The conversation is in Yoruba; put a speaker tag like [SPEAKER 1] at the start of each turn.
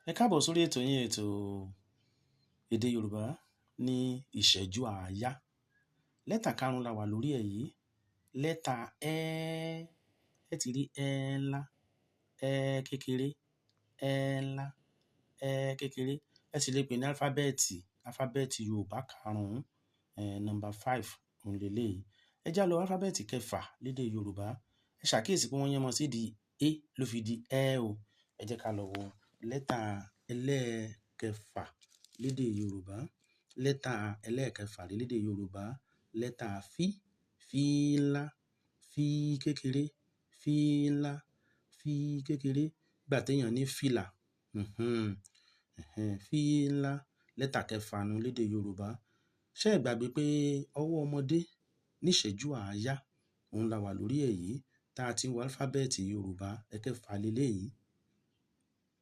[SPEAKER 1] Ẹ káàbọ̀ sórí ètò yín, ètò èdè Yorùbá ní ìṣẹ́jú àáyá. Lẹ́tà karùn-ún la wà lórí ẹ̀ yìí. Lẹ́tà ẹ́, ẹ ti rí ẹ́ ńlá, ẹ́ kékeré, ẹ́ ńlá, ẹ́ kékeré. Ẹ sì lè pè ní alifábẹ́ẹ̀tì Yorùbá karùn-ún, nọ́mbà 5 òun lélẹ́yìí. Ẹ já lọ alifábẹ́ẹ̀tì kẹfà lédè Yorùbá. Ẹ ṣàkíyèsí pé wọ́n yán mọ sí di é ló fi di ẹ́ o. Ẹ jẹ́ ká lọ wo lẹ́tà ẹlẹ́ẹ̀kẹfà lédè Yorùbá. Lẹ́tà ẹlẹ́ẹ̀kẹfà lédè Yorùbá. Lẹ́tà fí ńlá, fí kékeré, fí ńlá, fí kékeré. Gbà téèyàn ní fìlà. Fí ńlá. Lẹ́tà kẹfà nu lédè Yorùbá. Ṣé ẹ gbàgbé pé ọwọ́ ọmọdé níṣẹ́jú àáyá òun la wà lórí ẹ̀ yìí tá a ti ń wo alifábẹ́ẹ̀tì Yorùbá ẹ̀kẹfà lélẹ́yìí.